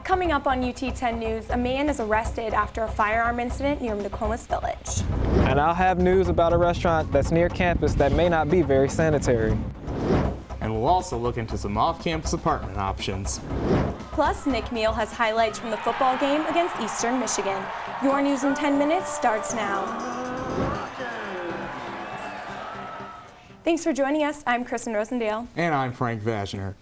Coming up on UT 10 News, a man is arrested after a firearm incident near Nokomis Village. And I'll have news about a restaurant that's near campus that may not be very sanitary. And we'll also look into some off-campus apartment options. Plus, Nick Meal has highlights from the football game against Eastern Michigan. Your news in 10 minutes starts now. Thanks for joining us. I'm Kristen Rosendale. And I'm Frank Vashner.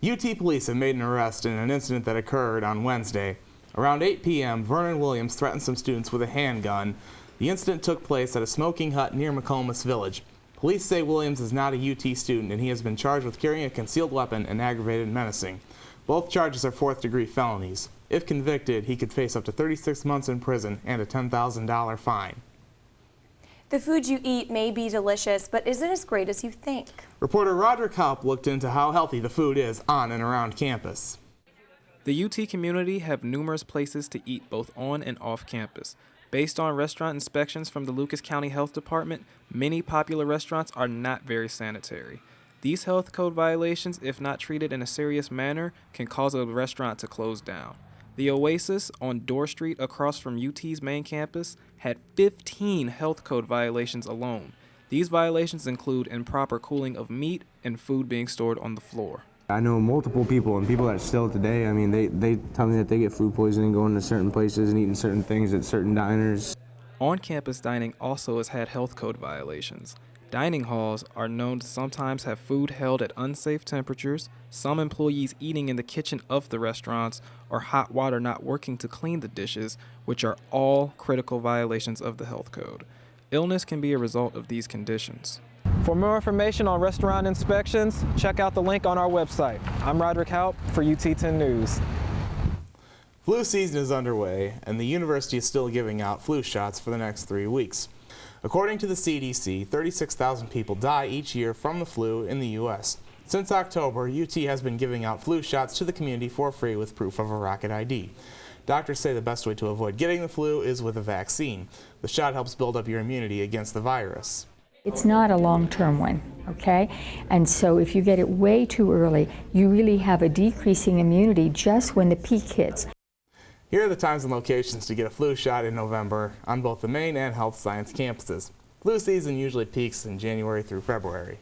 UT police have made an arrest in an incident that occurred on Wednesday. Around 8 p.m., Vernon Williams threatened some students with a handgun. The incident took place at a smoking hut near Nokomis Village. Police say Williams is not a UT student and he has been charged with carrying a concealed weapon and aggravated menacing. Both charges are fourth-degree felonies. If convicted, he could face up to 36 months in prison and a $10,000 fine. The food you eat may be delicious, but isn't as great as you think. Reporter Roderick Haupt looked into how healthy the food is on and around campus. The UT community have numerous places to eat both on and off campus. Based on restaurant inspections from the Lucas County Health Department, many popular restaurants are not very sanitary. These health code violations, if not treated in a serious manner, can cause a restaurant to close down. The Oasis on Dorr Street across from UT's main campus had 15 health code violations alone. These violations include improper cooling of meat and food being stored on the floor. I know multiple people and people that still today, I mean, they tell me that they get food poisoning going to certain places and eating certain things at certain diners. On-campus dining also has had health code violations. Dining halls are known to sometimes have food held at unsafe temperatures, some employees eating in the kitchen of the restaurants, or hot water not working to clean the dishes, which are all critical violations of the health code. Illness can be a result of these conditions. For more information on restaurant inspections, check out the link on our website. I'm Roderick Haupt for UT 10 News. Flu season is underway, and the university is still giving out flu shots for the next 3 weeks. According to the CDC, 36,000 people die each year from the flu in the U.S. Since October, UT has been giving out flu shots to the community for free with proof of a Rocket ID. Doctors say the best way to avoid getting the flu is with a vaccine. The shot helps build up your immunity against the virus. It's not a long-term one, okay? And so if you get it way too early, you really have a decreasing immunity just when the peak hits. Here are the times and locations to get a flu shot in November on both the Maine and Health Science campuses. Flu season usually peaks in January through February.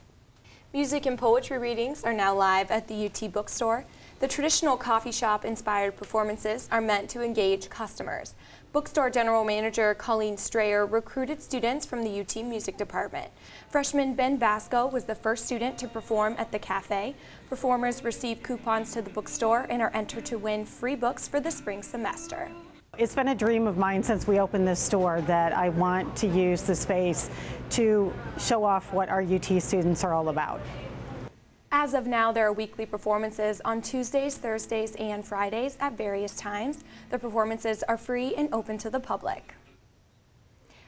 Music and poetry readings are now live at the UT Bookstore. The traditional coffee shop-inspired performances are meant to engage customers. Bookstore General Manager Colleen Strayer recruited students from the UT Music Department. Freshman Ben Vasco was the first student to perform at the cafe. Performers receive coupons to the bookstore and are entered to win free books for the spring semester. It's been a dream of mine since we opened this store that I want to use the space to show off what our UT students are all about. As of now, there are weekly performances on Tuesdays, Thursdays, and Fridays at various times. The performances are free and open to the public.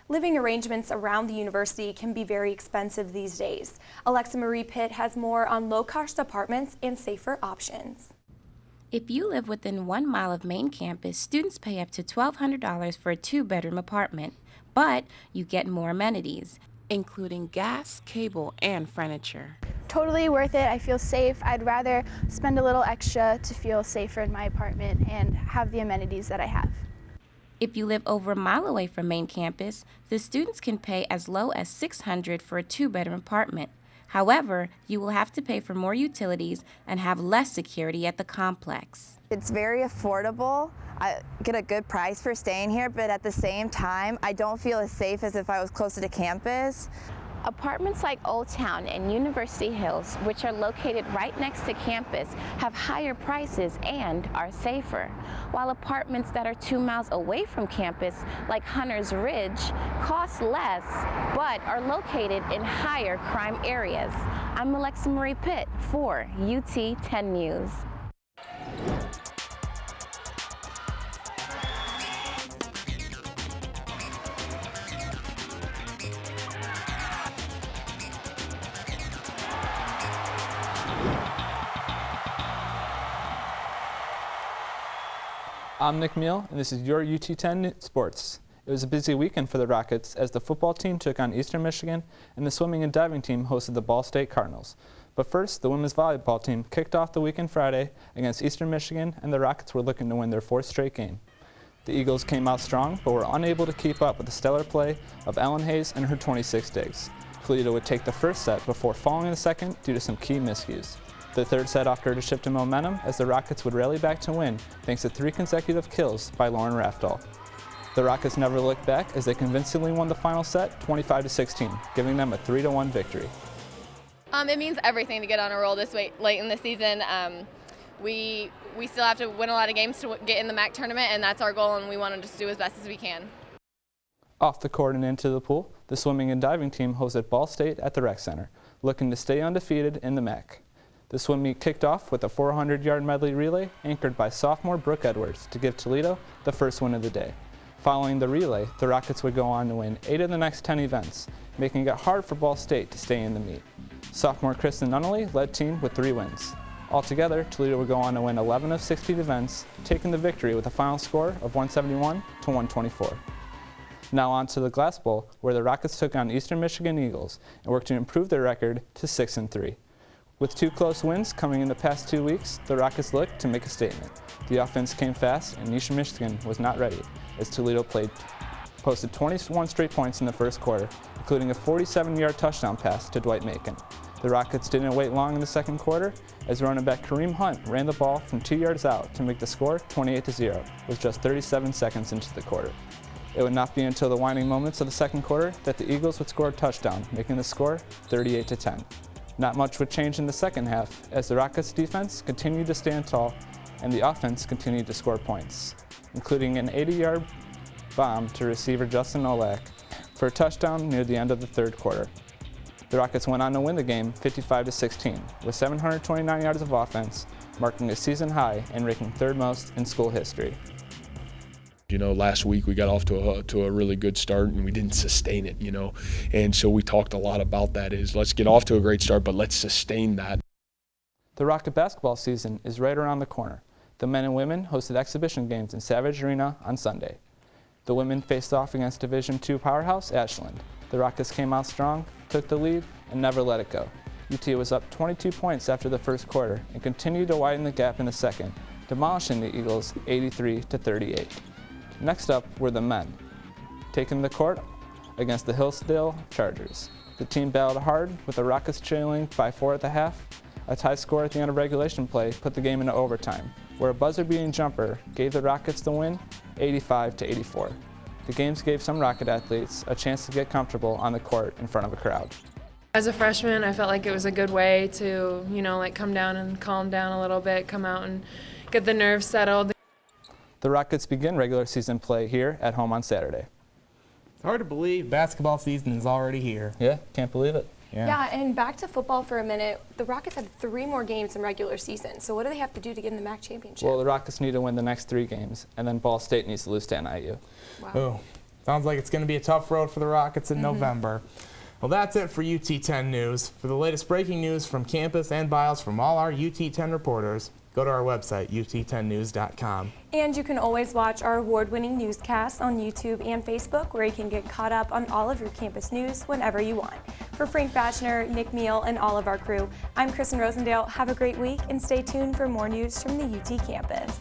Living arrangements around the university can be very expensive these days. Alexa Marie Pitt has more on low-cost apartments and safer options. If you live within 1 mile of main campus, students pay up to $1,200 for a 2-bedroom apartment, but you get more amenities, including gas, cable, and furniture. Totally worth it. I feel safe. I'd rather spend a little extra to feel safer in my apartment and have the amenities that I have. If you live over a mile away from main campus, the students can pay as low as $600 for a 2-bedroom apartment. However, you will have to pay for more utilities and have less security at the complex. It's very affordable. I get a good price for staying here, but at the same time, I don't feel as safe as if I was closer to campus. Apartments like Old Town and University Hills, which are located right next to campus, have higher prices and are safer, while apartments that are 2 miles away from campus, like Hunter's Ridge, cost less but are located in higher crime areas. I'm Alexa Marie Pitt for UT 10 News. I'm Nick Meal, and this is your UT 10 Sports. It was a busy weekend for the Rockets as the football team took on Eastern Michigan and the swimming and diving team hosted the Ball State Cardinals. But first, the women's volleyball team kicked off the weekend Friday against Eastern Michigan, and the Rockets were looking to win their 4th straight game. The Eagles came out strong, but were unable to keep up with the stellar play of Ellen Hayes and her 26 digs. Toledo would take the first set before falling in the second due to some key miscues. The third set offered a shift in momentum as the Rockets would rally back to win thanks to 3 consecutive kills by Lauren Rafdahl. The Rockets never looked back as they convincingly won the final set 25-16, giving them a 3-1 victory. It means everything to get on a roll this late in the season. We still have to win a lot of games to get in the MAC tournament, and that's our goal, and we want to just do as best as we can. Off the court and into the pool, the swimming and diving team hosted Ball State at the Rec Center, looking to stay undefeated in the MAC. The swim meet kicked off with a 400-yard medley relay anchored by sophomore Brooke Edwards to give Toledo the first win of the day. Following the relay, the Rockets would go on to win 8 of the next 10 events, making it hard for Ball State to stay in the meet. Sophomore Kristen Nunnally led team with 3 wins. Altogether, Toledo would go on to win 11 of 16 events, taking the victory with a final score of 171-124. Now on to the Glass Bowl, where the Rockets took on Eastern Michigan Eagles and worked to improve their record to 6-3. With 2 close wins coming in the past 2 weeks, the Rockets looked to make a statement. The offense came fast, and Eastern Michigan was not ready, as Toledo posted 21 straight points in the first quarter, including a 47-yard touchdown pass to Dwight Macon. The Rockets didn't wait long in the second quarter, as running back Kareem Hunt ran the ball from 2 yards out to make the score 28-0, with just 37 seconds into the quarter. It would not be until the winding moments of the second quarter that the Eagles would score a touchdown, making the score 38-10. Not much would change in the second half, as the Rockets' defense continued to stand tall and the offense continued to score points, including an 80-yard bomb to receiver Justin Olak for a touchdown near the end of the third quarter. The Rockets went on to win the game 55-16, with 729 yards of offense, marking a season high and ranking 3rd most in school history. You know, last week we got off to a really good start and we didn't sustain it, you know. And so we talked a lot about that is let's get off to a great start, but let's sustain that. The Rocket basketball season is right around the corner. The men and women hosted exhibition games in Savage Arena on Sunday. The women faced off against Division II powerhouse Ashland. The Rockets came out strong, took the lead, and never let it go. UT was up 22 points after the first quarter and continued to widen the gap in the second, demolishing the Eagles 83-38. Next up were the men, taking the court against the Hillsdale Chargers. The team battled hard, with the Rockets trailing by 4 at the half. A tie score at the end of regulation play put the game into overtime, where a buzzer-beating jumper gave the Rockets the win 85-84. The games gave some Rocket athletes a chance to get comfortable on the court in front of a crowd. As a freshman, I felt like it was a good way to, come down and calm down a little bit, come out and get the nerves settled. The Rockets begin regular season play here at home on Saturday. It's hard to believe basketball season is already here. Yeah, can't believe it. Yeah, and back to football for a minute. The Rockets have 3 more games in regular season, so what do they have to do to get in the MAC championship? Well, the Rockets need to win the next 3 games, and then Ball State needs to lose to NIU. Wow. Oh, sounds like it's going to be a tough road for the Rockets in November. Well, that's it for UT 10 News. For the latest breaking news from campus and bios from all our UT 10 reporters, go to our website, ut10news.com. And you can always watch our award-winning newscasts on YouTube and Facebook, where you can get caught up on all of your campus news whenever you want. For Frank Bachner, Nick Meal, and all of our crew, I'm Kristen Rosendale. Have a great week, and stay tuned for more news from the UT campus.